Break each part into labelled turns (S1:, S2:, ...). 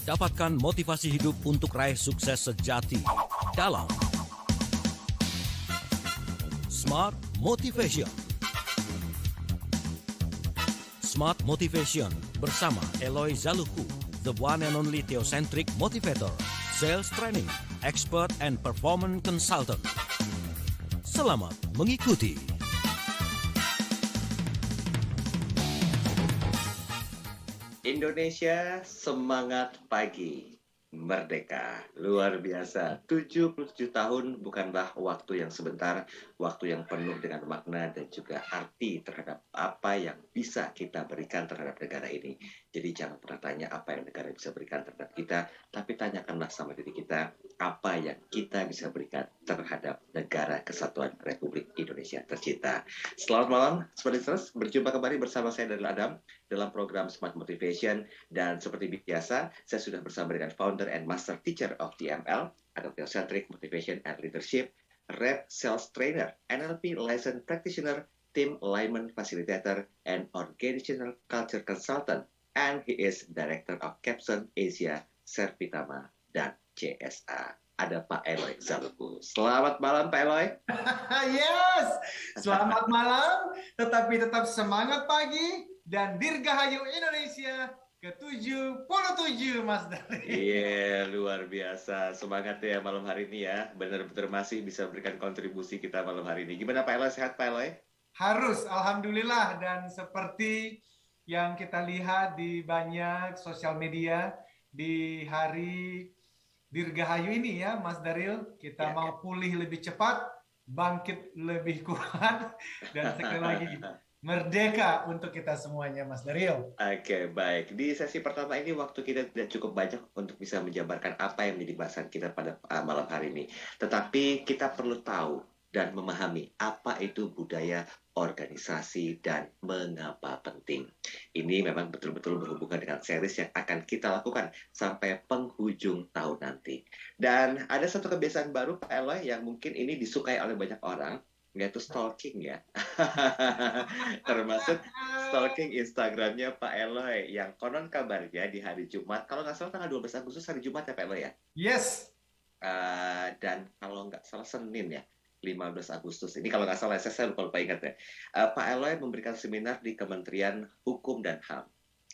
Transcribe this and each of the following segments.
S1: Dapatkan motivasi hidup untuk raih sukses sejati dalam Smart Motivation. Smart Motivation bersama Eloy Zaluku, the one and only theocentric motivator, sales training, expert and performance consultant. Selamat mengikuti.
S2: Indonesia semangat pagi, merdeka, luar biasa. 77 tahun bukanlah waktu yang sebentar, waktu yang penuh dengan makna dan juga arti terhadap apa yang bisa kita berikan terhadap negara ini. Jadi jangan pernah tanya apa yang negara bisa berikan terhadap kita, tapi tanyakanlah sama diri kita, apa yang kita bisa berikan terhadap negara kesatuan Republik Indonesia tercinta. Selamat malam, Smart Listeners. Berjumpa kembali bersama saya Daryl Adam dalam program Smart Motivation, dan seperti biasa saya sudah bersama dengan founder and master teacher of TML atau Theocentric Motivation and Leadership, Rep Sales Trainer, NLP License Practitioner, Team Alignment Facilitator, and Organizational Culture Consultant, and he is Director of Capson Asia, Servitama, dan CSA. Ada Pak Eloy Zaluku. Selamat malam Pak Eloy.
S3: Yes, selamat malam, tetapi tetap semangat pagi. Dan Dirgahayu Indonesia ke-77, Mas Dari.
S2: Iya, luar biasa. Semangat ya malam hari ini ya. Benar-benar masih bisa berikan kontribusi kita malam hari ini. Gimana Pak Eloy? Sehat Pak Eloy?
S3: Harus, alhamdulillah. Dan seperti yang kita lihat di banyak sosial media, di hari Dirgahayu ini ya, Mas Daril, kita mau pulih lebih cepat, bangkit lebih kuat, dan sekali lagi merdeka untuk kita semuanya, Mas Daryl.
S2: Oke, baik. Di sesi pertama ini waktu kita tidak cukup banyak untuk bisa menjabarkan apa yang menjadi bahasan kita pada malam hari ini. Tetapi kita perlu tahu dan memahami apa itu budaya organisasi dan mengapa penting. Ini memang betul-betul berhubungan dengan series yang akan kita lakukan sampai penghujung tahun nanti. Dan ada satu kebiasaan baru, Pak Eloy, yang mungkin ini disukai oleh banyak orang, yaitu stalking ya. Termasuk stalking Instagramnya Pak Eloy yang konon kabarnya di hari Jumat, kalau nggak salah tanggal 12 Agustus hari Jumat ya Pak Eloy ya?
S3: Yes.
S2: Dan kalau nggak salah Senin ya, 15 Agustus. Ini kalau nggak salah, saya lupa ingat ya. Pak Eloy memberikan seminar di Kementerian Hukum dan HAM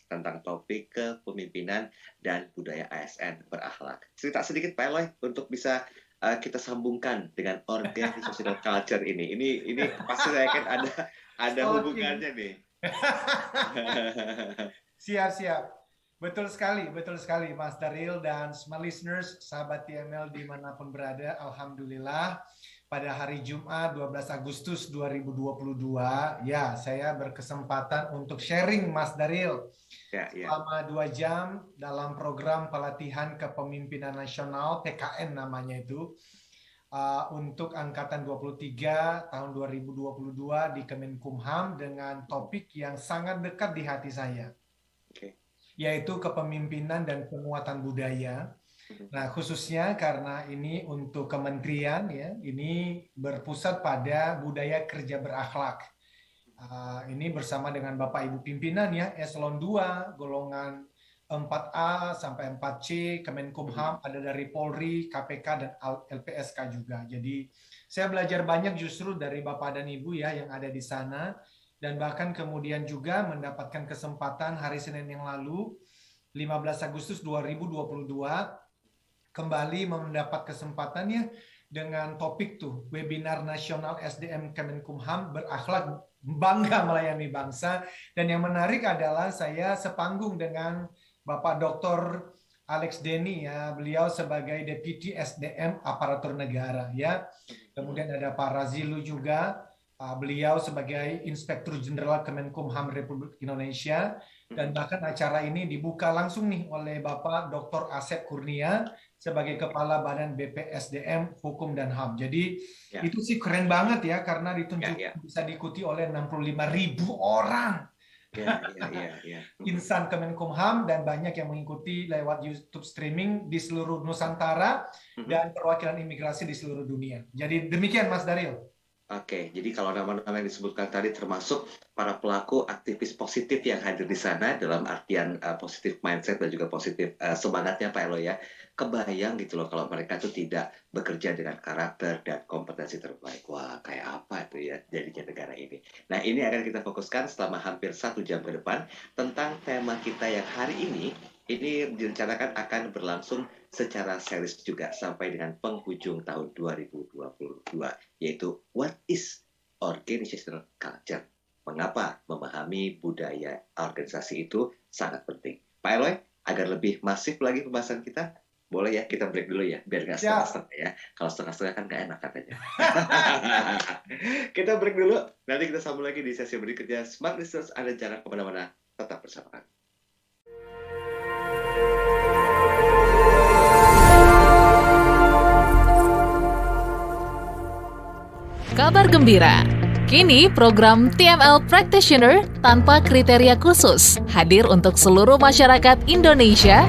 S2: tentang topik kepemimpinan dan budaya ASN berakhlak. Cerita sedikit Pak Eloy untuk bisa kita sambungkan dengan organizational culture ini. Ini pasti saya yakin ada hubungannya nih.
S3: Siap. Betul sekali Mas Daryl dan semua listeners, sahabat TML dimanapun berada. Alhamdulillah pada hari Jumat 12 Agustus 2022, ya saya berkesempatan untuk sharing Mas Daryl selama 2 jam dalam program pelatihan kepemimpinan nasional, PKN namanya itu, untuk Angkatan 23 tahun 2022 di Kemenkumham dengan topik yang sangat dekat di hati saya, yaitu kepemimpinan dan penguatan budaya. Nah, khususnya karena ini untuk kementerian ya, ini berpusat pada budaya kerja berakhlak. Ini bersama dengan Bapak Ibu pimpinan ya, eselon 2, golongan 4A sampai 4C, Kemenkumham, ada dari Polri, KPK, dan LPSK juga. Jadi saya belajar banyak justru dari Bapak dan Ibu ya yang ada di sana, dan bahkan kemudian juga mendapatkan kesempatan hari Senin yang lalu, 15 Agustus 2022, kembali mendapat kesempatannya dengan topik tuh, webinar nasional SDM Kemenkumham berakhlak bangga melayani bangsa. Dan yang menarik adalah saya sepanggung dengan Bapak Dr. Alex Denny ya, beliau sebagai Deputi SDM Aparatur Negara ya. Kemudian ada Pak Razilu juga, beliau sebagai Inspektur Jenderal Kemenkumham Republik Indonesia. Dan bahkan acara ini dibuka langsung nih oleh Bapak Dr. Asep Kurnia sebagai Kepala Badan BPSDM Hukum dan HAM. Jadi itu sih keren banget ya, karena ditunjuk bisa diikuti oleh 65.000 orang. Insan Kemenkumham, dan banyak yang mengikuti lewat YouTube streaming di seluruh Nusantara dan perwakilan imigrasi di seluruh dunia. Jadi demikian Mas Daryl.
S2: Oke, jadi kalau nama-nama yang disebutkan tadi termasuk para pelaku aktivis positif yang hadir di sana dalam artian positif mindset dan juga positif semangatnya Pak Elo ya. Kebayang gitu loh kalau mereka tuh tidak bekerja dengan karakter dan kompetensi terbaik. Wah, kayak apa tuh ya jadinya negara ini. Nah, ini akan kita fokuskan selama hampir 1 jam ke depan tentang tema kita yang hari ini direncanakan akan berlangsung secara serius juga sampai dengan penghujung tahun 2022, yaitu What is Organizational Culture? Mengapa memahami budaya organisasi itu sangat penting. Pak Eloy, agar lebih masif lagi pembahasan kita, boleh ya kita break dulu ya, biar nggak setengah-setengah ya. Kalau setengah-setengah kan nggak enak katanya. Kita break dulu, nanti kita sambung lagi di sesi berikutnya. Smart Listeners, Anda jangan kemana-mana, tetap bersama kami.
S4: Kabar gembira, kini program TML Practitioner tanpa kriteria khusus hadir untuk seluruh masyarakat Indonesia.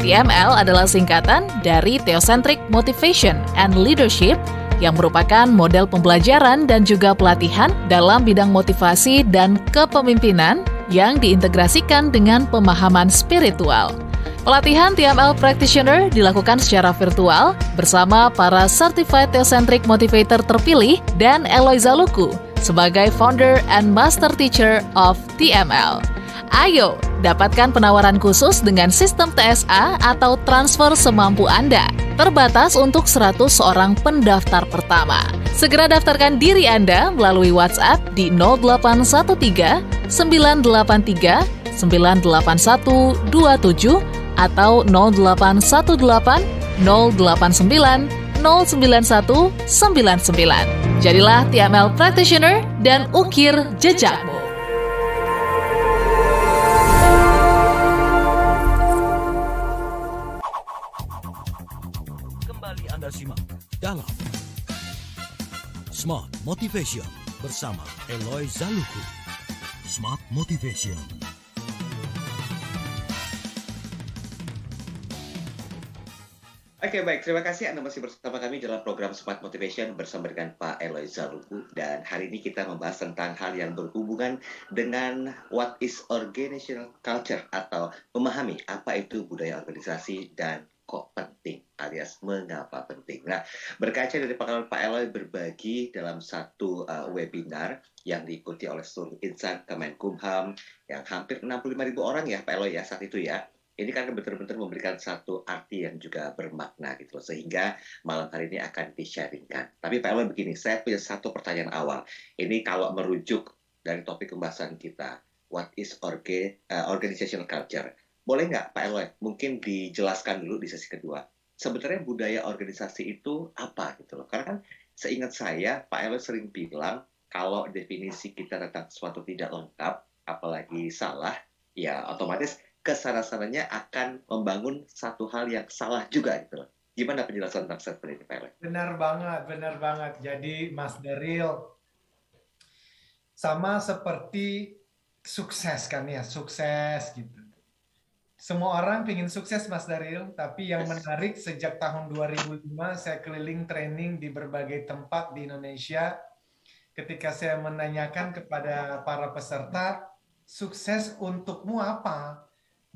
S4: TML adalah singkatan dari Theocentric Motivation and Leadership yang merupakan model pembelajaran dan juga pelatihan dalam bidang motivasi dan kepemimpinan yang diintegrasikan dengan pemahaman spiritual. Pelatihan TML Practitioner dilakukan secara virtual bersama para Certified Theocentric Motivator terpilih dan Eloy Zaluku sebagai Founder and Master Teacher of TML. Ayo, dapatkan penawaran khusus dengan sistem TSA atau transfer semampu Anda. Terbatas untuk 100 orang pendaftar pertama. Segera daftarkan diri Anda melalui WhatsApp di 0813 983 98127 atau 0818 089 09199. Jadilah TML Practitioner dan ukir jejakmu.
S1: Kembali Anda simak dalam Smart Motivation bersama Eloy Zaluku. Smart Motivation.
S2: Oke, baik. Terima kasih Anda masih bersama kami dalam program Smart Motivation bersama dengan Pak Eloy Zaluku. Dan hari ini kita membahas tentang hal yang berhubungan dengan what is organizational culture atau memahami apa itu budaya organisasi dan kok penting alias mengapa penting. Nah, berkaca dari pengalaman Pak Eloy berbagi dalam satu webinar yang diikuti oleh seluruh insan Kemenkumham yang hampir 65.000 orang ya Pak Eloy ya saat itu ya. Ini kan benar-benar memberikan satu arti yang juga bermakna gitu loh. Sehingga malam hari ini akan di-sharingkan. Tapi Pak Eloy begini, saya punya satu pertanyaan awal. Ini kalau merujuk dari topik pembahasan kita, what is organizational culture? Boleh nggak Pak Eloy mungkin dijelaskan dulu di sesi kedua. Sebenarnya budaya organisasi itu apa gitu loh. Karena kan seingat saya Pak Eloy sering bilang kalau definisi kita tentang sesuatu tidak lengkap, apalagi salah, ya otomatis kesana-sananya akan membangun satu hal yang salah juga gitu loh. Gimana penjelasan tentang statement ini, Pak Eloy?
S3: Benar banget. Jadi Mas Daryl, sama seperti sukses kan ya, sukses gitu. Semua orang pengen sukses Mas Daryl, tapi yang menarik sejak tahun 2005 saya keliling training di berbagai tempat di Indonesia. Ketika saya menanyakan kepada para peserta, sukses untukmu apa?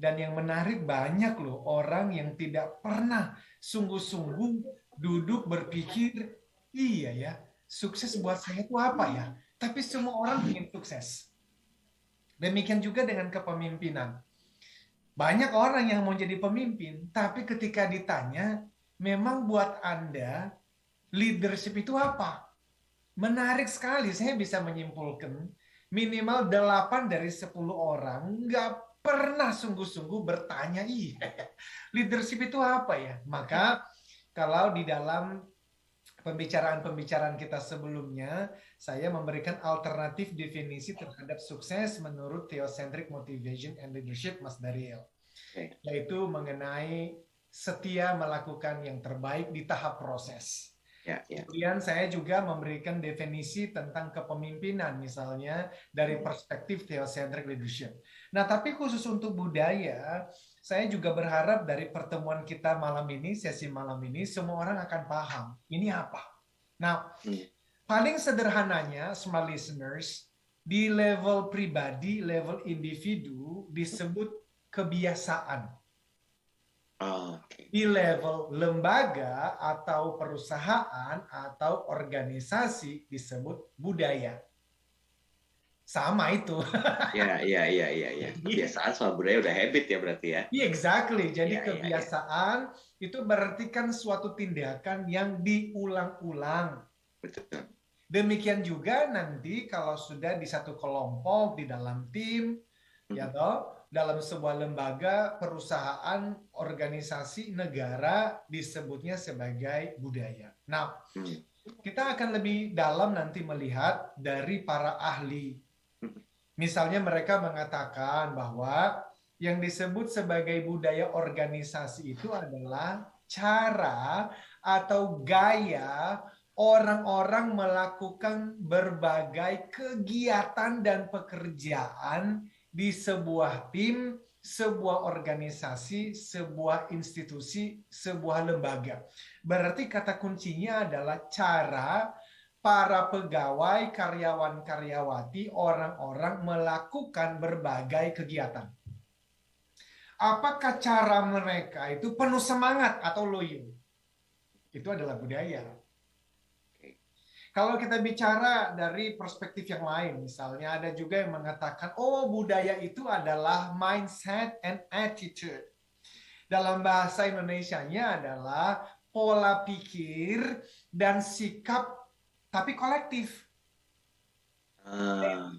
S3: Dan yang menarik banyak loh orang yang tidak pernah sungguh-sungguh duduk berpikir, iya ya, sukses buat saya itu apa ya? Tapi semua orang ingin sukses. Demikian juga dengan kepemimpinan. Banyak orang yang mau jadi pemimpin, tapi ketika ditanya, memang buat Anda leadership itu apa? Menarik sekali, saya bisa menyimpulkan minimal 8 dari 10 orang nggak pernah sungguh-sungguh bertanya, leadership itu apa ya? Maka kalau di dalam pembicaraan-pembicaraan kita sebelumnya, saya memberikan alternatif definisi terhadap sukses menurut Theocentric Motivation and Leadership, Mas Daryl. Yaitu mengenai setia melakukan yang terbaik di tahap proses. Kemudian saya juga memberikan definisi tentang kepemimpinan, misalnya dari perspektif Theocentric Leadership. Nah, tapi khusus untuk budaya, saya juga berharap dari pertemuan kita malam ini, sesi malam ini, semua orang akan paham ini apa. Nah, paling sederhananya, smart listeners, di level pribadi, level individu disebut kebiasaan. Di level lembaga atau perusahaan atau organisasi disebut budaya. Sama itu.
S2: Ya. Kebiasaan sama budaya udah habit ya berarti ya.
S3: Exactly. Jadi kebiasaan itu berarti kan suatu tindakan yang diulang-ulang.
S2: Betul.
S3: Demikian juga nanti kalau sudah di satu kelompok, di dalam tim, ya toh, dalam sebuah lembaga, perusahaan, organisasi, negara disebutnya sebagai budaya. Nah, kita akan lebih dalam nanti melihat dari para ahli. Misalnya mereka mengatakan bahwa yang disebut sebagai budaya organisasi itu adalah cara atau gaya orang-orang melakukan berbagai kegiatan dan pekerjaan di sebuah tim, sebuah organisasi, sebuah institusi, sebuah lembaga. Berarti kata kuncinya adalah cara para pegawai, karyawan-karyawati, orang-orang melakukan berbagai kegiatan. Apakah cara mereka itu penuh semangat atau loyo? Itu adalah budaya. Kalau kita bicara dari perspektif yang lain, misalnya ada juga yang mengatakan, oh budaya itu adalah mindset and attitude. Dalam bahasa Indonesianya adalah pola pikir dan sikap tapi kolektif.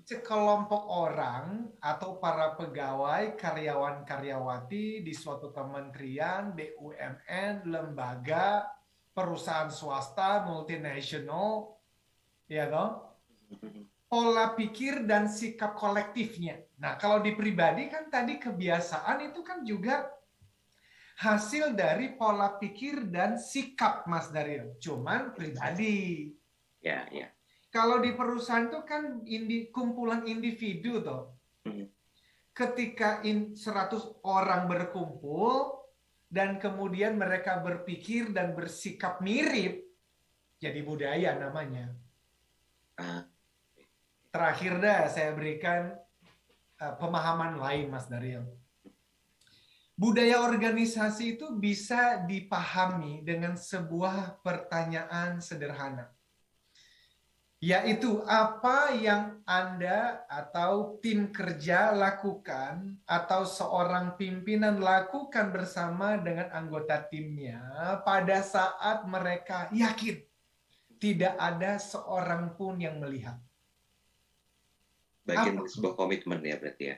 S3: Sekelompok orang atau para pegawai, karyawan-karyawati di suatu kementerian, BUMN, lembaga, perusahaan swasta, multinasional, ya dong? Pola pikir dan sikap kolektifnya. Nah, kalau di pribadi kan tadi kebiasaan itu kan juga hasil dari pola pikir dan sikap, Mas Daryl. Cuman pribadi.
S2: Ya.
S3: Kalau di perusahaan itu kan kumpulan individu toh. Ketika 100 orang berkumpul dan kemudian mereka berpikir dan bersikap mirip, jadi budaya namanya. Terakhir saya berikan pemahaman lain, Mas Daryl. Budaya organisasi itu bisa dipahami dengan sebuah pertanyaan sederhana. Yaitu apa yang Anda atau tim kerja lakukan atau seorang pimpinan lakukan bersama dengan anggota timnya pada saat mereka yakin tidak ada seorang pun yang melihat.
S2: Bagian sebuah komitmen ya berarti ya.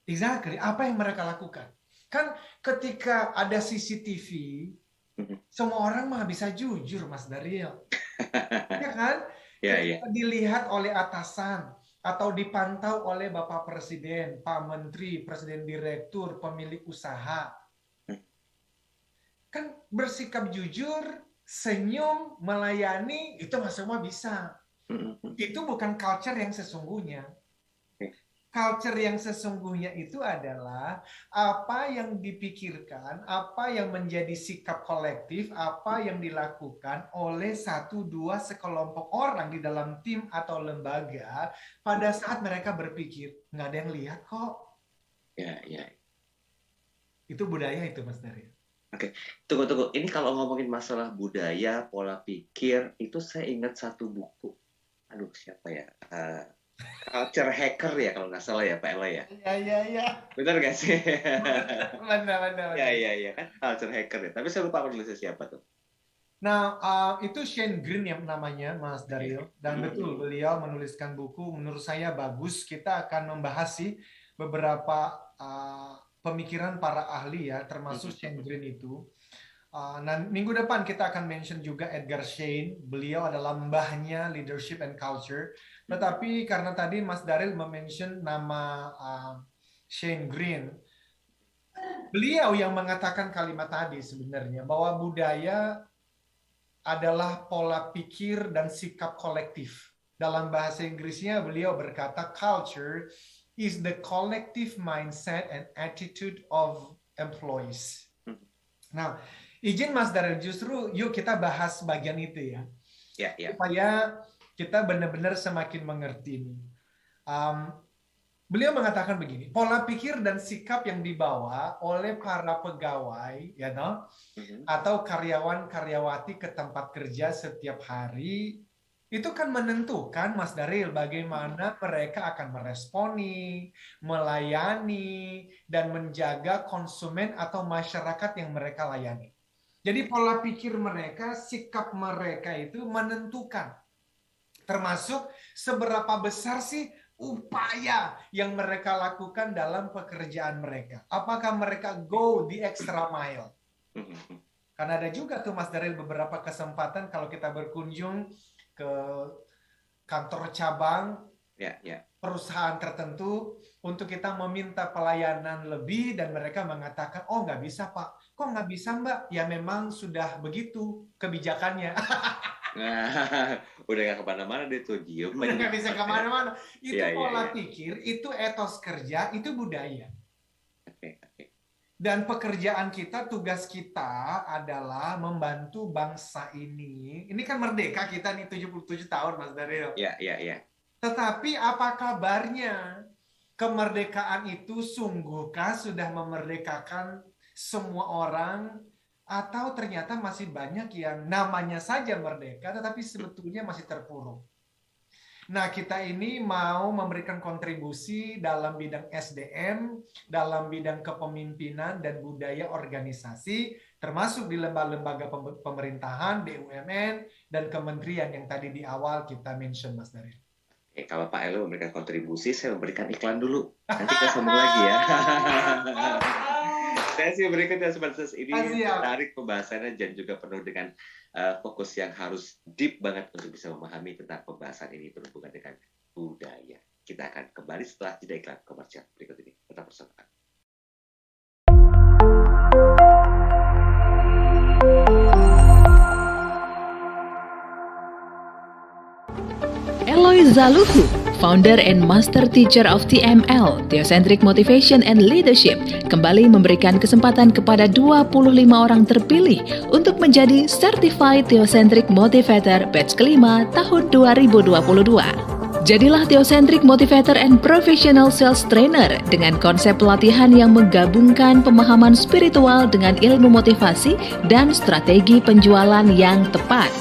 S3: Exactly. Apa yang mereka lakukan? Kan ketika ada CCTV, semua orang mah bisa jujur, Mas Daryl. Ya kan?
S2: Ya.
S3: Dilihat oleh atasan atau dipantau oleh Bapak Presiden, Pak Menteri, Presiden Direktur, pemilik usaha. Kan bersikap jujur, senyum, melayani, itu semua bisa. Itu bukan culture yang sesungguhnya. Culture yang sesungguhnya itu adalah apa yang dipikirkan, apa yang menjadi sikap kolektif, apa yang dilakukan oleh 1-2 sekelompok orang di dalam tim atau lembaga pada saat mereka berpikir, nggak ada yang lihat kok.
S2: Ya.
S3: Itu budaya itu, Mas Daryl.
S2: Oke, tunggu. Ini kalau ngomongin masalah budaya, pola pikir, itu saya ingat satu buku. Aduh, siapa ya? Culture Hacker ya kalau nggak salah ya Pak Ella ya.
S3: Iya.
S2: Benar nggak sih?
S3: Benar.
S2: Iya kan Culture Hacker ya. Tapi saya lupa penulisnya siapa tuh.
S3: Nah itu Shane Green yang namanya Mas Daryl dan betul beliau menuliskan buku menurut saya bagus. Kita akan membahas sih beberapa pemikiran para ahli ya termasuk Shane Green itu. Nah, minggu depan kita akan mention juga Edgar Schein. Beliau adalah mbahnya leadership and culture. Tetapi karena tadi Mas Daryl mention nama Shane Green, beliau yang mengatakan kalimat tadi sebenarnya bahwa budaya adalah pola pikir dan sikap kolektif. Dalam bahasa Inggrisnya beliau berkata culture is the collective mindset and attitude of employees. Nah, izin Mas Daryl, justru yuk kita bahas bagian itu ya.
S2: Ya.
S3: Supaya kita benar-benar semakin mengerti nih. Beliau mengatakan begini, pola pikir dan sikap yang dibawa oleh para pegawai, ya no, atau karyawan-karyawati ke tempat kerja setiap hari, itu kan menentukan, Mas Daril, bagaimana mereka akan meresponi, melayani, dan menjaga konsumen atau masyarakat yang mereka layani. Jadi pola pikir mereka, sikap mereka itu menentukan. Termasuk seberapa besar sih upaya yang mereka lakukan dalam pekerjaan mereka. Apakah mereka go the extra mile? Karena ada juga tuh Mas Daril beberapa kesempatan kalau kita berkunjung ke kantor cabang perusahaan tertentu untuk kita meminta pelayanan lebih dan mereka mengatakan, oh nggak bisa Pak. Kok nggak bisa Mbak? Ya memang sudah begitu kebijakannya.
S2: Nah, udah gak kemana-mana deh tuh, diem.
S3: Udah gak bisa kemana-mana. Itu pola pikir, itu etos kerja, itu budaya. Dan pekerjaan kita, tugas kita adalah membantu bangsa ini. Ini kan merdeka kita nih 77 tahun, Mas Daril.
S2: Iya.
S3: Tetapi apa kabarnya? Kemerdekaan itu sungguhkah sudah memerdekakan semua orang? Atau ternyata masih banyak yang namanya saja merdeka, tetapi sebetulnya masih terpuruk. Nah, kita ini mau memberikan kontribusi dalam bidang SDM, dalam bidang kepemimpinan dan budaya organisasi, termasuk di lembaga-lembaga pemerintahan, BUMN, dan kementerian yang tadi di awal kita mention, Mas Daril.
S2: Kalau Pak Elo memberikan kontribusi, saya memberikan iklan dulu. Nanti kita sambung lagi ya. Sesi berikutnya sebatas ini menarik pembahasannya dan juga penuh dengan fokus yang harus deep banget untuk bisa memahami tentang pembahasan ini berhubungan dengan budaya. Kita akan kembali setelah jeda iklan komersial berikut ini. Tetap bersama kami.
S4: Eloy Zaluhu, founder and master teacher of TML, Theocentric Motivation and Leadership, kembali memberikan kesempatan kepada 25 orang terpilih untuk menjadi Certified Theocentric Motivator batch kelima tahun 2022. Jadilah Theocentric Motivator and Professional Sales Trainer dengan konsep pelatihan yang menggabungkan pemahaman spiritual dengan ilmu motivasi dan strategi penjualan yang tepat.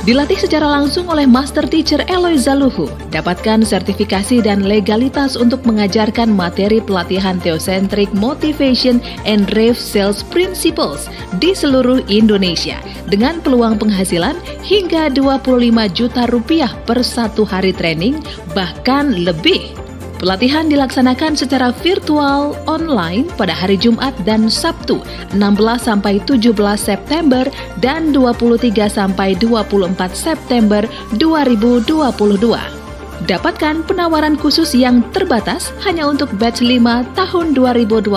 S4: Dilatih secara langsung oleh Master Teacher Eloy Zaluhu, dapatkan sertifikasi dan legalitas untuk mengajarkan materi pelatihan Theocentric Motivation and Rave Sales Principles di seluruh Indonesia dengan peluang penghasilan hingga 25 juta rupiah per satu hari training, bahkan lebih. Pelatihan dilaksanakan secara virtual online pada hari Jumat dan Sabtu 16-17 September dan 23-24 September 2022. Dapatkan penawaran khusus yang terbatas hanya untuk batch 5 tahun 2022.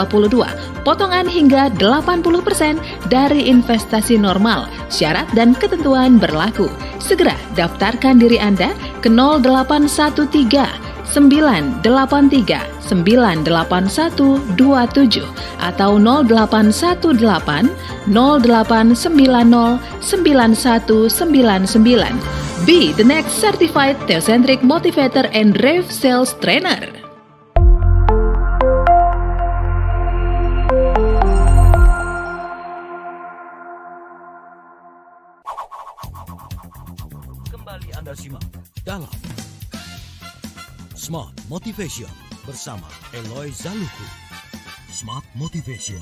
S4: Potongan hingga 80% dari investasi normal. Syarat dan ketentuan berlaku. Segera daftarkan diri Anda ke 0813 983 98127 atau 0818 0890 9199. Be the next certified Theocentric Motivator and Rave Sales Trainer.
S1: Kembali Anda simak dalam Smart Motivation bersama Eloy Zaluhu. Smart Motivation.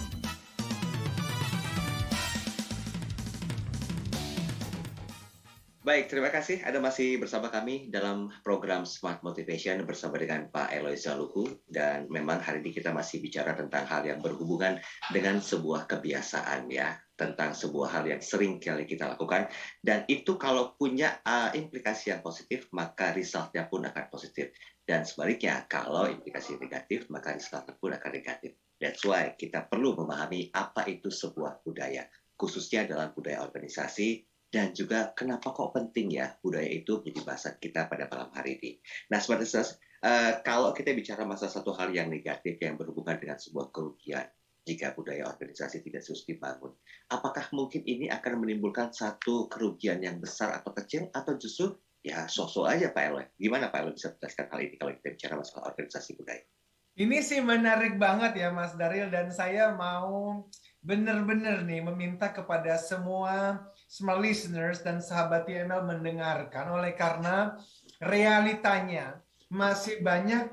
S2: Baik, terima kasih Anda masih bersama kami dalam program Smart Motivation bersama dengan Pak Eloy Zaluhu. Dan memang hari ini kita masih bicara tentang hal yang berhubungan dengan sebuah kebiasaan ya. Tentang sebuah hal yang sering kali kita lakukan. Dan itu kalau punya implikasi yang positif, maka resultnya pun akan positif. Dan sebaliknya, kalau implikasi negatif, maka resultnya pun akan negatif. That's why kita perlu memahami apa itu sebuah budaya. Khususnya dalam budaya organisasi. Dan juga kenapa kok penting ya budaya itu menjadi bahasan kita pada malam hari ini. Nah, sebenarnya kalau kita bicara masa satu hal yang negatif yang berhubungan dengan sebuah kerugian, jika budaya organisasi tidak terus dibangun, apakah mungkin ini akan menimbulkan satu kerugian yang besar atau kecil, atau justru ya sosok aja Pak Eloy. Gimana Pak Eloy bisa menjelaskan hal ini kalau kita bicara masalah organisasi budaya?
S3: Ini sih menarik banget ya Mas Daryl, dan saya mau benar-benar nih meminta kepada semua listeners dan sahabat TML mendengarkan, oleh karena realitanya masih banyak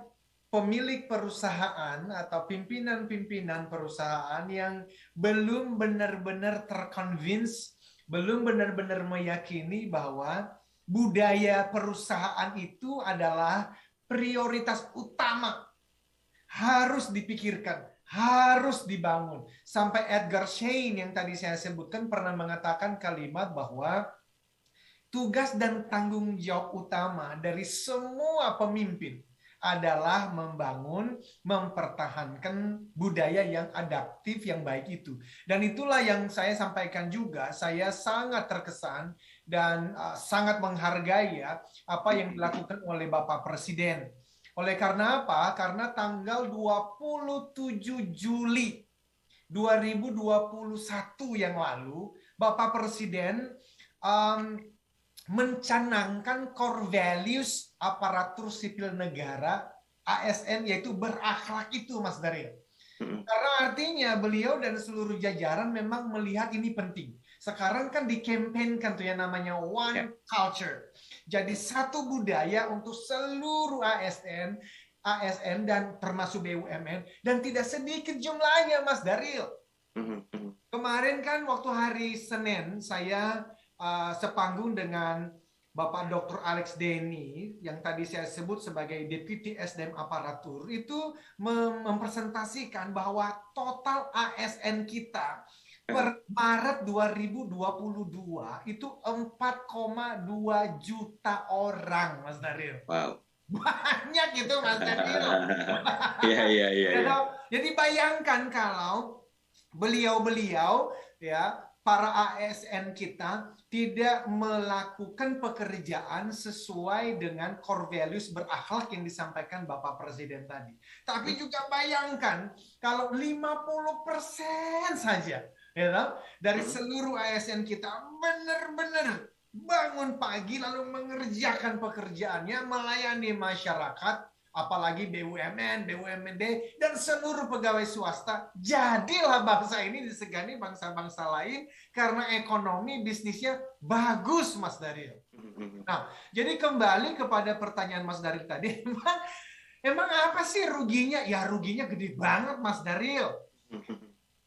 S3: pemilik perusahaan atau pimpinan-pimpinan perusahaan yang belum benar-benar terconvince, belum benar-benar meyakini bahwa budaya perusahaan itu adalah prioritas utama, harus dipikirkan, harus dibangun. Sampai Edgar Schein yang tadi saya sebutkan pernah mengatakan kalimat bahwa tugas dan tanggung jawab utama dari semua pemimpin adalah membangun, mempertahankan budaya yang adaptif, yang baik itu. Dan itulah yang saya sampaikan juga. Saya sangat terkesan dan sangat menghargai ya apa yang dilakukan oleh Bapak Presiden. Oleh karena apa? Karena tanggal 27 Juli 2021 yang lalu, Bapak Presiden mencanangkan core values aparatur sipil negara ASN, yaitu berakhlak itu, Mas Daryl. Karena artinya beliau dan seluruh jajaran memang melihat ini penting. Sekarang kan dikampanyekan tuh yang namanya One Culture. Jadi satu budaya untuk seluruh ASN dan termasuk BUMN, dan tidak sedikit jumlahnya, Mas Daryl. Kemarin kan waktu hari Senin saya sepanggung dengan Bapak Dr. Alex Denny yang tadi saya sebut sebagai Deputi SDM Aparatur, itu mempresentasikan bahwa total ASN kita per Maret 2022 itu 4,2 juta orang, Mas Daryl.
S2: Wow.
S3: Banyak itu, Mas Daryl.
S2: Iya.
S3: Jadi bayangkan kalau beliau-beliau ya, para ASN kita tidak melakukan pekerjaan sesuai dengan core values berakhlak yang disampaikan Bapak Presiden tadi. Tapi juga bayangkan kalau 50% saja ya, dari seluruh ASN kita benar-benar bangun pagi lalu mengerjakan pekerjaannya, melayani masyarakat, apalagi BUMN, BUMD, dan seluruh pegawai swasta. Jadilah bangsa ini disegani bangsa-bangsa lain karena ekonomi bisnisnya bagus, Mas Daryl. Nah, jadi kembali kepada pertanyaan Mas Daryl tadi, emang apa sih ruginya? Ya ruginya gede banget, Mas Daryl.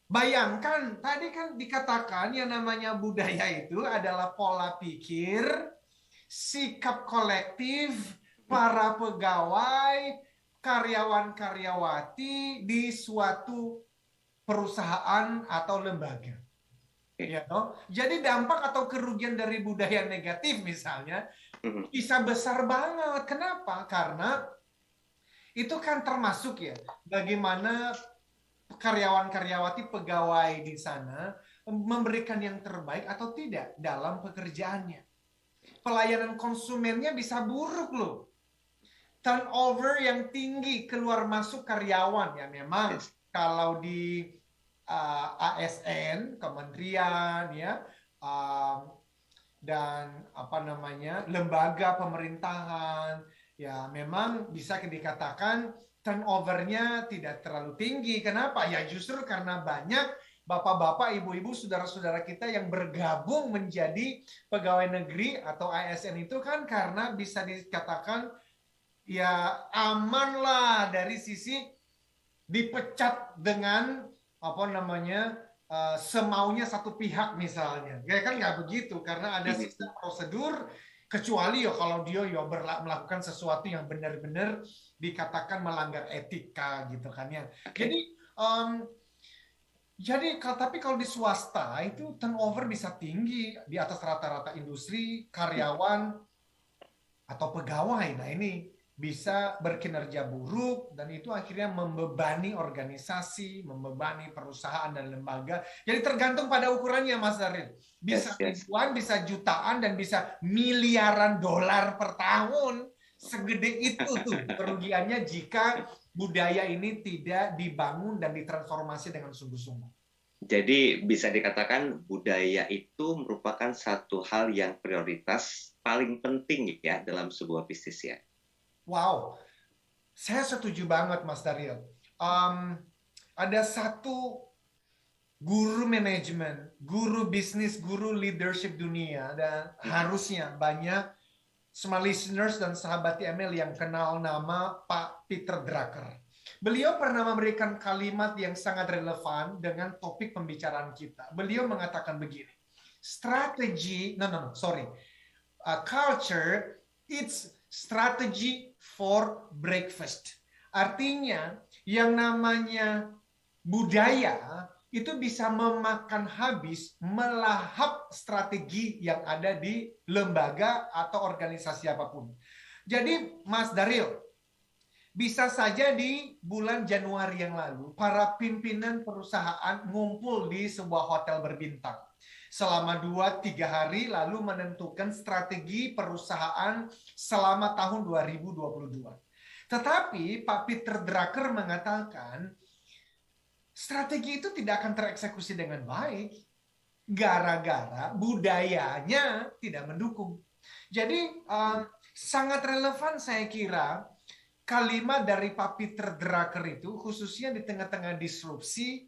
S3: Bayangkan, tadi kan dikatakan yang namanya budaya itu adalah pola pikir, sikap kolektif, para pegawai, karyawan-karyawati di suatu perusahaan atau lembaga. Ya, no? Jadi dampak atau kerugian dari budaya negatif misalnya bisa besar banget. Kenapa? Karena itu kan termasuk ya bagaimana karyawan-karyawati, pegawai di sana memberikan yang terbaik atau tidak dalam pekerjaannya. Pelayanan konsumennya bisa buruk loh. Turnover yang tinggi keluar masuk karyawan ya memang kalau di ASN, kementerian ya dan apa namanya lembaga pemerintahan ya memang bisa dikatakan turnovernya tidak terlalu tinggi. Kenapa? Ya justru karena banyak bapak-bapak, ibu-ibu, saudara-saudara kita yang bergabung menjadi pegawai negeri atau ASN itu kan karena bisa dikatakan ya aman lah dari sisi dipecat dengan apa namanya semaunya satu pihak misalnya. Ya kan nggak begitu karena ada sistem prosedur, kecuali ya kalau dia ya melakukan sesuatu yang benar-benar dikatakan melanggar etika gitu kan ya. Jadi tapi kalau di swasta itu turnover bisa tinggi di atas rata-rata industri, karyawan atau pegawai. Nah ini bisa berkinerja buruk dan itu akhirnya membebani organisasi, membebani perusahaan dan lembaga. Jadi tergantung pada ukurannya, Mas Daryl. Bisa ribuan, bisa jutaan, dan bisa miliaran dolar per tahun. Segede itu tuh kerugiannya jika budaya ini tidak dibangun dan ditransformasi dengan sungguh-sungguh.
S2: Jadi bisa dikatakan budaya itu merupakan satu hal yang prioritas paling penting ya dalam sebuah bisnis ya.
S3: Wow, saya setuju banget Mas Daryl. Ada satu guru manajemen, guru bisnis, guru leadership dunia, dan harusnya banyak semua listeners dan sahabat TML yang kenal nama Pak Peter Drucker. Beliau pernah memberikan kalimat yang sangat relevan dengan topik pembicaraan kita. Beliau mengatakan begini, culture, it's strategy for breakfast. Artinya, yang namanya budaya itu bisa memakan habis, melahap strategi yang ada di lembaga atau organisasi apapun. Jadi, Mas Daryl, bisa saja di bulan Januari yang lalu, para pimpinan perusahaan ngumpul di sebuah hotel berbintang. Selama 2-3 hari lalu menentukan strategi perusahaan selama tahun 2022. Tetapi Pak Peter Drucker mengatakan, strategi itu tidak akan tereksekusi dengan baik, gara-gara budayanya tidak mendukung. Jadi sangat relevan saya kira, kalimat dari Pak Peter Drucker itu khususnya di tengah-tengah disrupsi,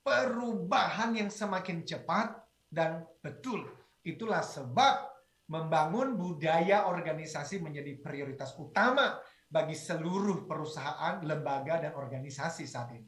S3: perubahan yang semakin cepat, dan betul itulah sebab membangun budaya organisasi menjadi prioritas utama bagi seluruh perusahaan, lembaga, dan organisasi saat ini.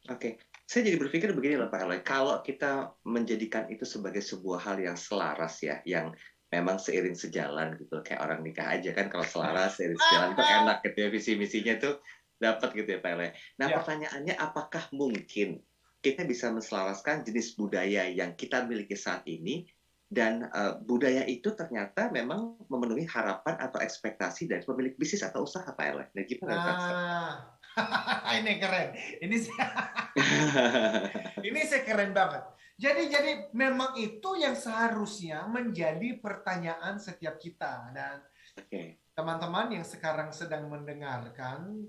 S2: Oke, saya jadi berpikir begini loh Pak Eloy, kalau kita menjadikan itu sebagai sebuah hal yang selaras ya, yang memang seiring sejalan gitu, kayak orang nikah aja kan, kalau selaras seiring sejalan itu enak gitu ya, visi misinya tuh dapat gitu ya Pak Eloy. Nah pertanyaannya, apakah mungkin kita bisa menselaraskan jenis budaya yang kita miliki saat ini dan budaya itu ternyata memang memenuhi harapan atau ekspektasi dari pemilik bisnis atau usaha Pak Eloy? Nah gimana?
S3: Ini keren. Ini saya keren banget. Jadi memang itu yang seharusnya menjadi pertanyaan setiap kita, dan teman-teman yang sekarang sedang mendengarkan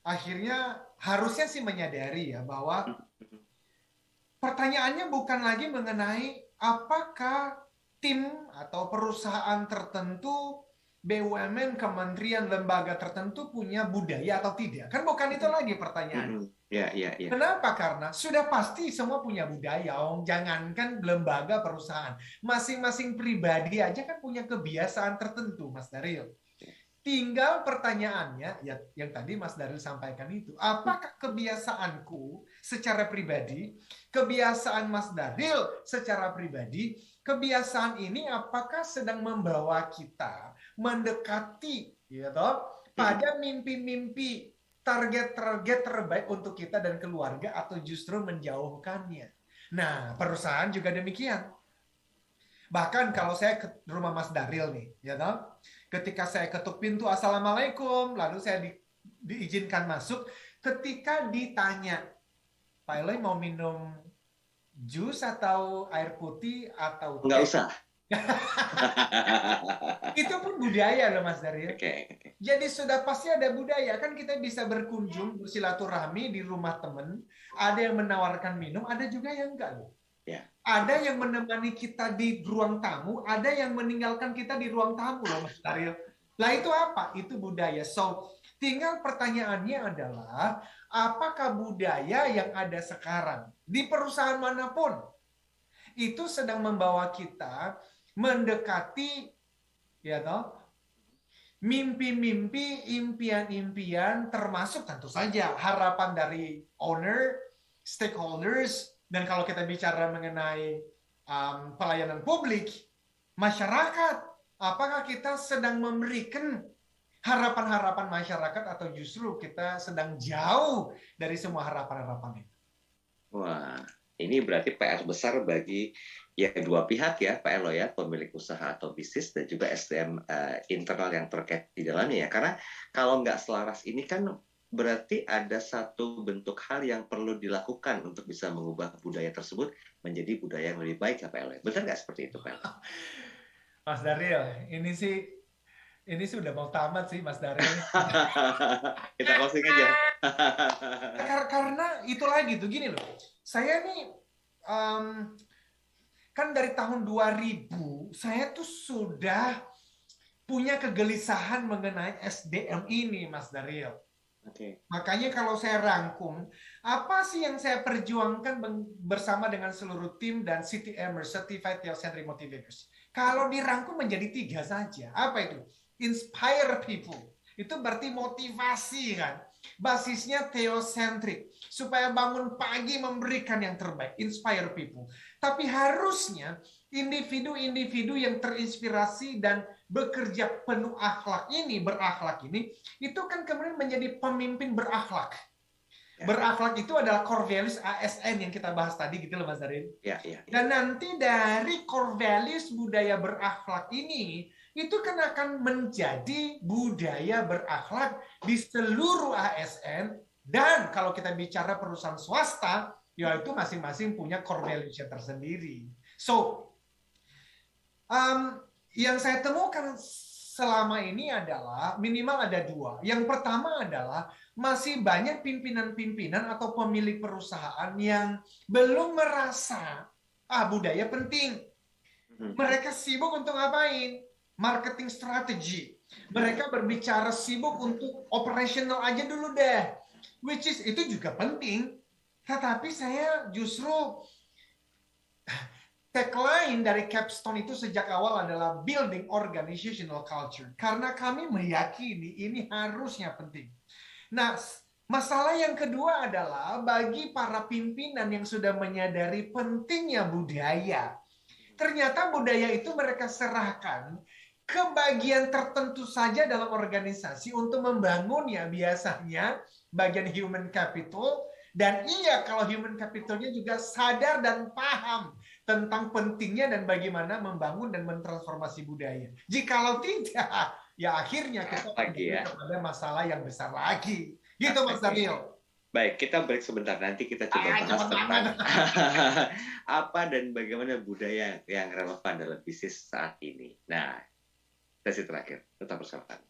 S3: akhirnya harusnya sih menyadari ya bahwa pertanyaannya bukan lagi mengenai apakah tim atau perusahaan tertentu, BUMN, kementerian, lembaga tertentu punya budaya atau tidak. Kan bukan itu lagi pertanyaan. Kenapa? Karena sudah pasti semua punya budaya. Jangankan lembaga perusahaan. Masing-masing pribadi aja kan punya kebiasaan tertentu, Mas Daryl. Tinggal pertanyaannya, ya, yang tadi Mas Daryl sampaikan itu. Apakah kebiasaanku secara pribadi, kebiasaan Mas Daryl secara pribadi, kebiasaan ini apakah sedang membawa kita mendekati pada mimpi-mimpi, target-target terbaik untuk kita dan keluarga, atau justru menjauhkannya? Nah, perusahaan juga demikian. Bahkan kalau saya ke rumah Mas Daryl nih, ketika saya ketuk pintu, Assalamualaikum, lalu saya diizinkan masuk, ketika ditanya, Pak Eloy mau minum jus atau air putih atau
S2: nggak usah.
S3: Itu pun budaya loh Mas Daryl. Jadi sudah pasti ada budaya. Kan kita bisa berkunjung, bersilaturahmi di rumah teman. Ada yang menawarkan minum, ada juga yang enggak loh. Ada yang menemani kita di ruang tamu, ada yang meninggalkan kita di ruang tamu loh Mas Daryl. Lah itu apa? Itu budaya. So, tinggal pertanyaannya adalah, apakah budaya yang ada sekarang di perusahaan manapun itu sedang membawa kita mendekati mimpi-mimpi, impian-impian, termasuk tentu saja harapan dari owner, stakeholders, dan kalau kita bicara mengenai pelayanan publik, masyarakat, apakah kita sedang memberikan harapan-harapan masyarakat atau justru kita sedang jauh dari semua harapan-harapan itu?
S2: Wah, ini berarti PR besar bagi dua pihak ya, Pak Eloy ya, pemilik usaha atau bisnis dan juga SDM internal yang terkait di dalamnya ya. Karena kalau nggak selaras ini kan berarti ada satu bentuk hal yang perlu dilakukan untuk bisa mengubah budaya tersebut menjadi budaya yang lebih baik ya Pak Eloy. Benar nggak seperti itu Pak Eloy?
S3: Mas Daryl, ini sudah mau tamat sih Mas Daryl.
S2: Kita closing aja.
S3: Karena itu lagi tuh gini loh. Saya nih kan dari tahun 2000 saya tuh sudah punya kegelisahan mengenai SDM ini, Mas Daryl. Makanya kalau saya rangkum, apa sih yang saya perjuangkan bersama dengan seluruh tim dan CTMers, Certified Theocentric Motivators? Kalau dirangkum menjadi 3 saja. Apa itu? Inspire people. Itu berarti motivasi kan. Basisnya theocentric. Supaya bangun pagi memberikan yang terbaik. Inspire people. Tapi harusnya individu-individu yang terinspirasi dan bekerja penuh akhlak ini, berakhlak ini, itu kan kemudian menjadi pemimpin berakhlak. Berakhlak itu adalah core values ASN yang kita bahas tadi gitu loh Mas Darin. Dan nanti dari core values budaya berakhlak ini, itu kan akan menjadi budaya berakhlak di seluruh ASN. Dan kalau kita bicara perusahaan swasta, yaitu masing-masing punya core values-nya tersendiri. So, yang saya temukan selama ini adalah minimal ada 2. Yang pertama adalah masih banyak pimpinan-pimpinan atau pemilik perusahaan yang belum merasa budaya penting. Mereka sibuk untuk ngapain? Marketing strategi. Mereka berbicara sibuk untuk operational aja dulu deh. Which is itu juga penting. Tetapi saya justru tagline dari Capstone itu sejak awal adalah building organizational culture. Karena kami meyakini ini harusnya penting. Nah, masalah yang kedua adalah bagi para pimpinan yang sudah menyadari pentingnya budaya. Ternyata budaya itu mereka serahkan ke bagian tertentu saja dalam organisasi untuk membangunnya. Biasanya bagian human capital. Dan iya, kalau human capitalnya juga sadar dan paham tentang pentingnya dan bagaimana membangun dan mentransformasi budaya. Jikalau tidak, ya akhirnya kita kepada masalah yang besar lagi. Gitu Mas Daryl.
S2: Baik, kita break sebentar. Nanti kita coba bahas tentang apa dan bagaimana budaya yang relevan dalam bisnis saat ini. Nah, sesi terakhir. Tetap bersama kami.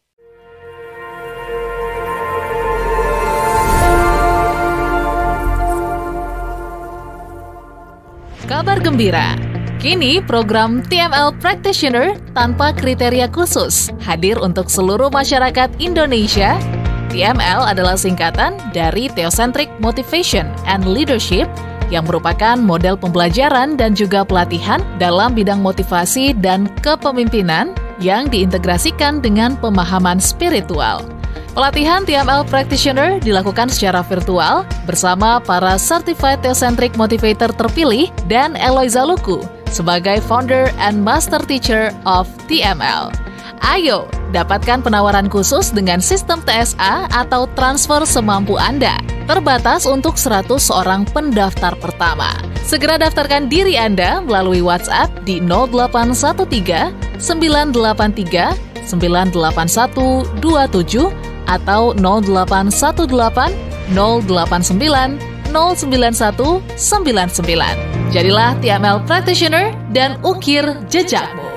S4: Kabar gembira. Kini program TML Practitioner tanpa kriteria khusus hadir untuk seluruh masyarakat Indonesia. TML adalah singkatan dari Theocentric Motivation and Leadership yang merupakan model pembelajaran dan juga pelatihan dalam bidang motivasi dan kepemimpinan yang diintegrasikan dengan pemahaman spiritual. Pelatihan TML Practitioner dilakukan secara virtual bersama para Certified Theocentric Motivator terpilih dan Eloy Zaluku sebagai Founder and Master Teacher of TML. Ayo, dapatkan penawaran khusus dengan sistem TSA atau transfer semampu Anda. Terbatas untuk 100 orang pendaftar pertama. Segera daftarkan diri Anda melalui WhatsApp di 0813 983 981 27 atau 0818 089 09199. Jadilah TML Practitioner dan ukir jejakmu.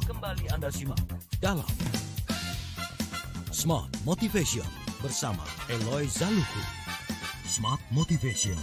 S1: Kembali Anda simak dalam Smart Motivation bersama Eloy Zaluku. Smart Motivation.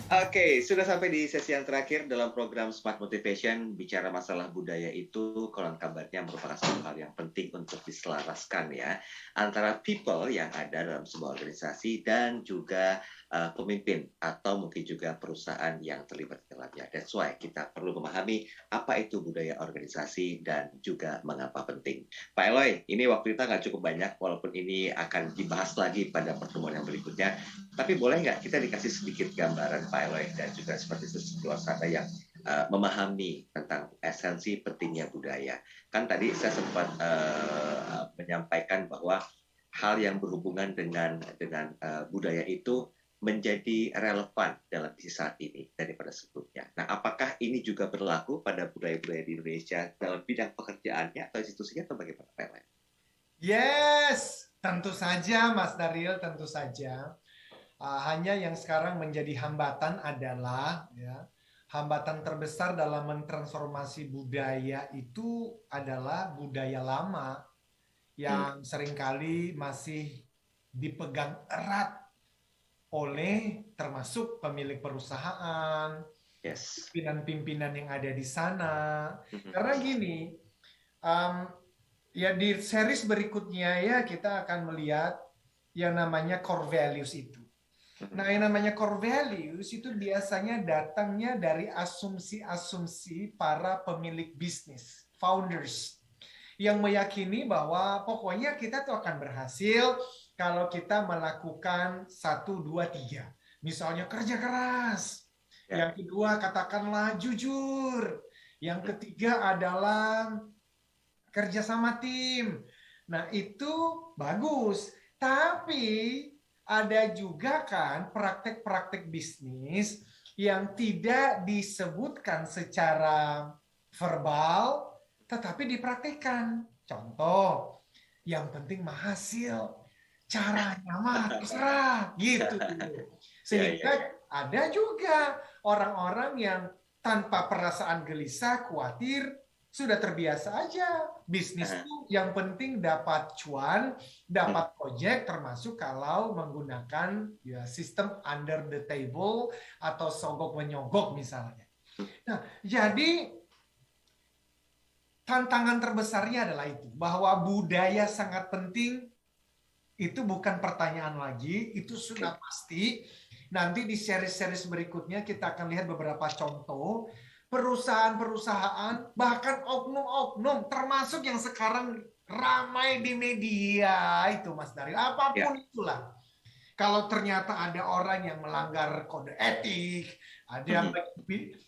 S2: Oke, sudah sampai di sesi yang terakhir dalam program Smart Motivation. Bicara masalah budaya itu, konon kabarnya merupakan satu hal yang penting untuk diselaraskan ya, antara people yang ada dalam sebuah organisasi dan juga pemimpin atau mungkin juga perusahaan yang terlibat dalamnya. That's why kita perlu memahami apa itu budaya organisasi dan juga mengapa penting. Pak Eloy, ini waktu kita nggak cukup banyak, walaupun ini akan dibahas lagi pada pertemuan yang berikutnya. Tapi boleh nggak kita dikasih sedikit gambaran Pak Eloy dan juga seperti luar sana yang memahami tentang esensi pentingnya budaya. Kan tadi saya sempat menyampaikan bahwa hal yang berhubungan dengan budaya itu menjadi relevan dalam bisnis saat ini daripada sebelumnya. Nah, apakah ini juga berlaku pada budaya-budaya di Indonesia dalam bidang pekerjaannya atau institusinya atau bagaimana Pak Eloy?
S3: Yes, tentu saja Mas Daryl, tentu saja. Hanya yang sekarang menjadi hambatan adalah ya, hambatan terbesar dalam mentransformasi budaya itu adalah budaya lama yang seringkali masih dipegang erat oleh termasuk pemilik perusahaan, pimpinan-pimpinan yang ada di sana. Karena gini, ya di series berikutnya ya kita akan melihat yang namanya core values itu. Nah, yang namanya core values itu biasanya datangnya dari asumsi-asumsi para pemilik bisnis, founders, yang meyakini bahwa pokoknya kita tuh akan berhasil kalau kita melakukan 1, 2, 3. Misalnya kerja keras. Yang kedua katakanlah jujur. Yang ketiga adalah kerja sama tim. Nah, itu bagus. Tapi ada juga kan praktek-praktek bisnis yang tidak disebutkan secara verbal, tetapi dipraktikkan. Contoh, yang penting mah hasil. Caranya mah terserah gitu. Sehingga ada juga orang-orang yang tanpa perasaan gelisah, khawatir, sudah terbiasa aja. Bisnis itu yang penting dapat cuan, dapat project, termasuk kalau menggunakan ya, sistem under the table atau sogok menyogok misalnya. Nah, jadi tantangan terbesarnya adalah itu, bahwa budaya sangat penting. Itu bukan pertanyaan lagi, itu sudah pasti. Nanti di series-series berikutnya kita akan lihat beberapa contoh perusahaan-perusahaan, bahkan oknum-oknum, termasuk yang sekarang ramai di media itu, Mas Daryl, apapun itulah. Kalau ternyata ada orang yang melanggar kode etik, ada yang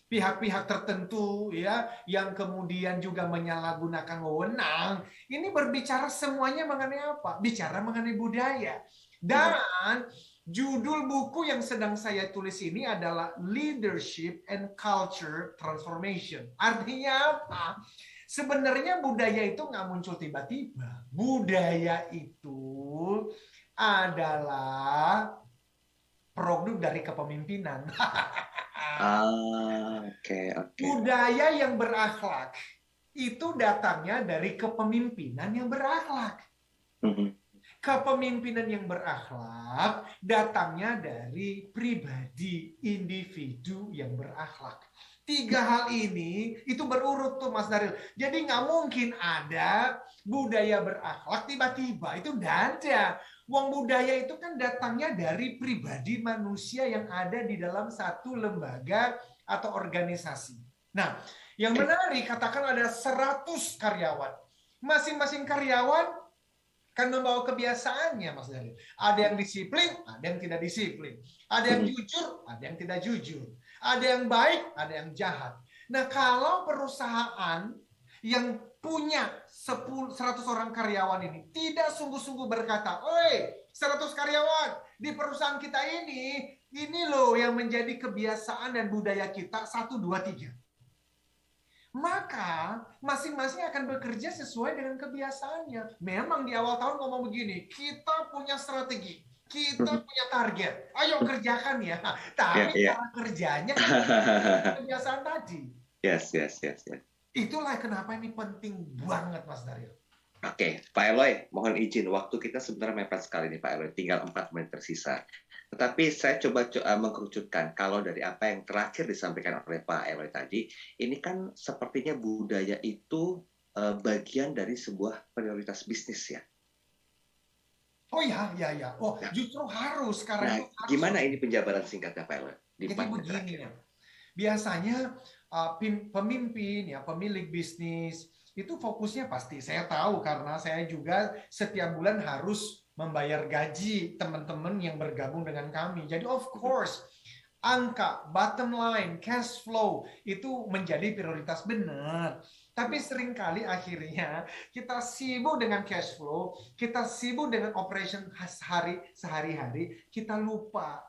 S3: pihak-pihak tertentu ya yang kemudian juga menyalahgunakan wewenang, ini berbicara semuanya mengenai apa? Bicara mengenai budaya. Dan judul buku yang sedang saya tulis ini adalah Leadership and Culture Transformation. Artinya apa? Sebenarnya budaya itu nggak muncul tiba-tiba. Budaya itu adalah produk dari kepemimpinan. Budaya yang berakhlak itu datangnya dari kepemimpinan yang berakhlak. Kepemimpinan yang berakhlak datangnya dari pribadi, individu yang berakhlak. 3 hal ini itu berurut tuh Mas Daryl. Jadi nggak mungkin ada budaya berakhlak tiba-tiba. Itu nggak ada. Uang budaya itu kan datangnya dari pribadi manusia yang ada di dalam satu lembaga atau organisasi. Nah, yang menarik, katakan ada 100 karyawan. Masing-masing karyawan kan membawa kebiasaannya, Mas Daryl. Ada yang disiplin, ada yang tidak disiplin. Ada yang jujur, ada yang tidak jujur. Ada yang baik, ada yang jahat. Nah, kalau perusahaan yang punya 100 orang karyawan ini tidak sungguh-sungguh berkata, "Oi, 100 karyawan di perusahaan kita ini loh yang menjadi kebiasaan dan budaya kita 1, 2, 3." Maka masing-masing akan bekerja sesuai dengan kebiasaannya. Memang di awal tahun ngomong begini, kita punya strategi, kita punya target, ayo kerjakan ya. Tapi cara kerjanya kebiasaan tadi.
S2: Yes.
S3: Itulah kenapa ini penting banget, Mas Daryl.
S2: Oke, Pak Eloy, mohon izin. Waktu kita sebenarnya mepet sekali nih, Pak Eloy. Tinggal 4 menit tersisa. Tetapi saya coba mengkerucutkan. Kalau dari apa yang terakhir disampaikan oleh Pak Eloy tadi, ini kan sepertinya budaya itu bagian dari sebuah prioritas bisnis ya.
S3: Oh ya. Oh, justru harus sekarang.
S2: Nah, gimana ini penjabaran singkatnya, Pak Eloy?
S3: Jadi begini ya. Biasanya pemimpin ya, pemilik bisnis itu fokusnya pasti, saya tahu karena saya juga setiap bulan harus membayar gaji teman-teman yang bergabung dengan kami. Jadi of course angka, bottom line, cash flow itu menjadi prioritas benar. Tapi seringkali akhirnya kita sibuk dengan cash flow, kita sibuk dengan operation sehari-hari, kita lupa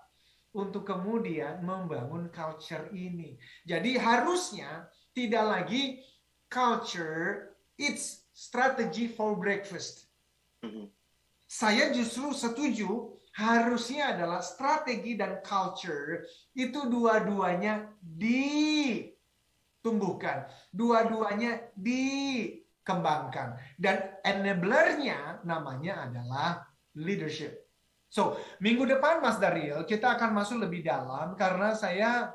S3: untuk kemudian membangun culture ini. Jadi harusnya tidak lagi culture, it's strategy for breakfast. Saya justru setuju harusnya adalah strategi dan culture itu dua-duanya ditumbuhkan, dua-duanya dikembangkan, dan enablernya namanya adalah leadership. So, minggu depan Mas Daryl kita akan masuk lebih dalam karena saya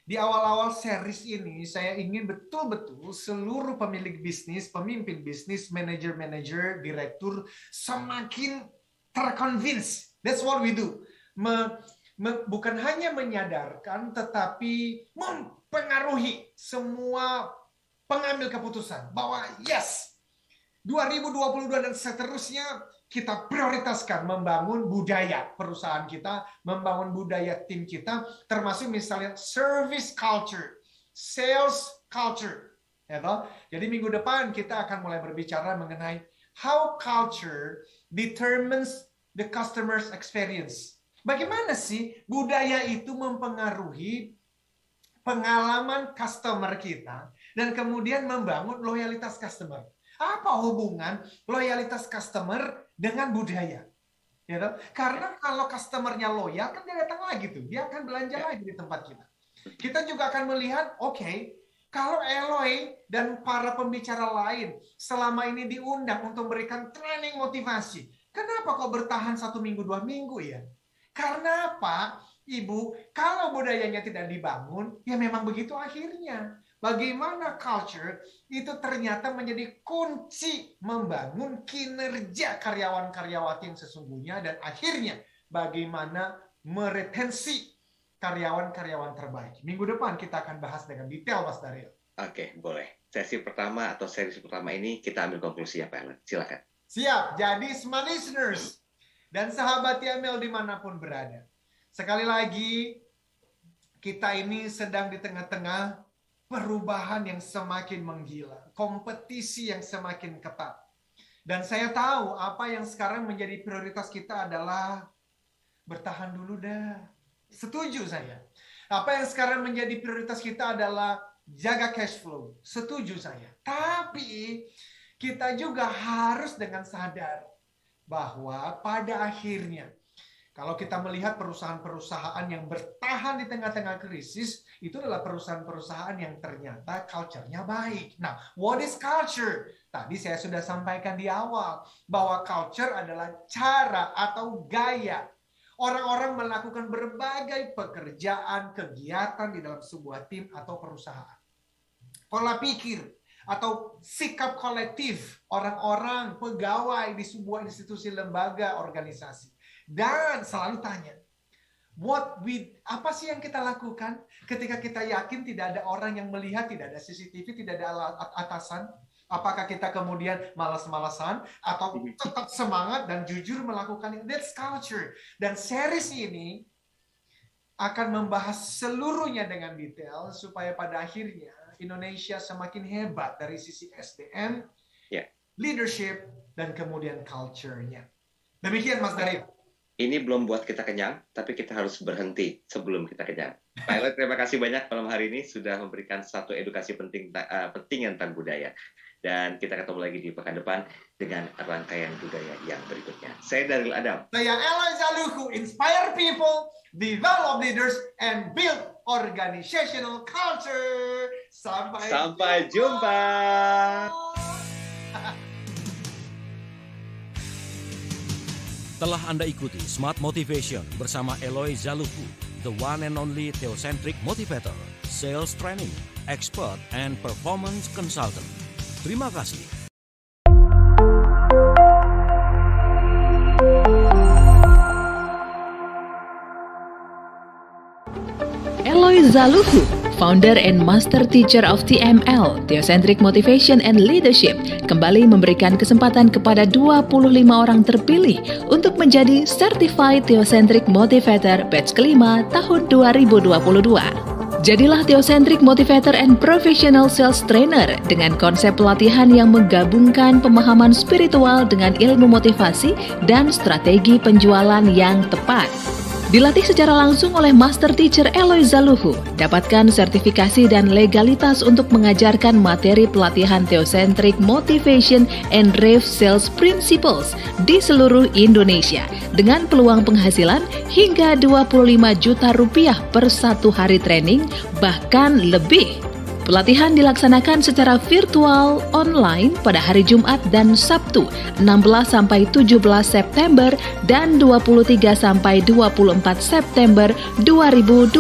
S3: di awal-awal series ini saya ingin betul-betul seluruh pemilik bisnis, pemimpin bisnis, manajer-manajer, direktur semakin terconvince. That's what we do. Bukan hanya menyadarkan, tetapi mempengaruhi semua pengambil keputusan bahwa yes, 2022 dan seterusnya kita prioritaskan membangun budaya perusahaan kita, membangun budaya tim kita, termasuk misalnya service culture, sales culture. Ya toh? Jadi minggu depan kita akan mulai berbicara mengenai how culture determines the customer's experience. Bagaimana sih budaya itu mempengaruhi pengalaman customer kita dan kemudian membangun loyalitas customer. Apa hubungan loyalitas customer dengan budaya? Ya toh? Karena kalau customernya loyal kan dia datang lagi tuh, dia akan belanja lagi di tempat kita. Kita juga akan melihat, oke, kalau Eloy dan para pembicara lain selama ini diundang untuk memberikan training motivasi, kenapa kok bertahan 1 minggu, 2 minggu ya? Karena apa, Ibu? Kalau budayanya tidak dibangun, ya memang begitu akhirnya. Bagaimana culture itu ternyata menjadi kunci membangun kinerja karyawan-karyawati yang sesungguhnya, dan akhirnya bagaimana meretensi karyawan-karyawan terbaik. Minggu depan kita akan bahas dengan detail, Mas Daryl.
S2: Oke, boleh. Sesi pertama atau seri pertama ini kita ambil konklusi ya, Pak Alan. Silakan.
S3: Siap. Jadi, smart listeners dan sahabat TML dimanapun berada. Sekali lagi, kita ini sedang di tengah-tengah perubahan yang semakin menggila, kompetisi yang semakin ketat. Dan saya tahu apa yang sekarang menjadi prioritas kita adalah bertahan dulu dah. Setuju saya. Apa yang sekarang menjadi prioritas kita adalah jaga cash flow. Setuju saya. Tapi kita juga harus dengan sadar bahwa pada akhirnya kalau kita melihat perusahaan-perusahaan yang bertahan di tengah-tengah krisis, itu adalah perusahaan-perusahaan yang ternyata culture-nya baik. Nah, what is culture? Tadi saya sudah sampaikan di awal, bahwa culture adalah cara atau gaya orang-orang melakukan berbagai pekerjaan, kegiatan di dalam sebuah tim atau perusahaan. Pola pikir atau sikap kolektif orang-orang, pegawai di sebuah institusi, lembaga, organisasi. Dan selalu tanya, apa sih yang kita lakukan ketika kita yakin tidak ada orang yang melihat, tidak ada CCTV, tidak ada atasan? Apakah kita kemudian malas-malasan atau tetap semangat dan jujur melakukan itu? That's culture. Dan series ini akan membahas seluruhnya dengan detail supaya pada akhirnya Indonesia semakin hebat dari sisi SDM, leadership, dan kemudian culture-nya. Demikian Mas Daryl.
S2: Ini belum buat kita kenyang, tapi kita harus berhenti sebelum kita kenyang. Pak Eloy, terima kasih banyak malam hari ini sudah memberikan satu edukasi penting tentang budaya. Dan kita ketemu lagi di pekan depan dengan rangkaian budaya yang berikutnya. Saya Daryl Adam.
S3: Saya Eloy Zaluku, inspire people, develop leaders, and build organizational culture. Sampai
S2: jumpa.
S1: Telah Anda ikuti Smart Motivation bersama Eloy Zaluku, the one and only Theocentric Motivator, Sales Training, Expert, and Performance Consultant. Terima kasih.
S4: Eloy Zaluku, Founder and Master Teacher of TML, Theocentric Motivation and Leadership, kembali memberikan kesempatan kepada 25 orang terpilih untuk menjadi Certified Theocentric Motivator batch kelima tahun 2022. Jadilah Theocentric Motivator and Professional Sales Trainer dengan konsep pelatihan yang menggabungkan pemahaman spiritual dengan ilmu motivasi dan strategi penjualan yang tepat. Dilatih secara langsung oleh Master Teacher Eloy Zaluhu, dapatkan sertifikasi dan legalitas untuk mengajarkan materi pelatihan Theocentric Motivation and Rev Sales Principles di seluruh Indonesia dengan peluang penghasilan hingga 25 juta rupiah per 1 hari training, bahkan lebih. Pelatihan dilaksanakan secara virtual online pada hari Jumat dan Sabtu 16-17 September dan 23-24 September 2022.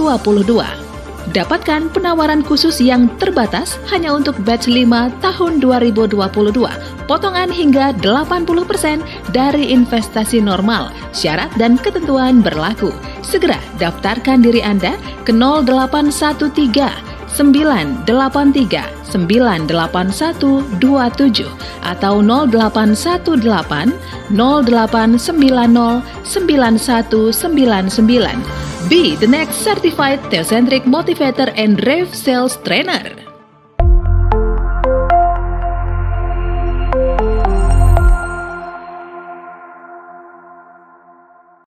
S4: Dapatkan penawaran khusus yang terbatas hanya untuk batch 5 tahun 2022. Potongan hingga 80% dari investasi normal. Syarat dan ketentuan berlaku. Segera daftarkan diri Anda ke 0813 983 98127 atau 0818 0890 9199. Be the next certified Theocentric Motivator and Rev Sales Trainer.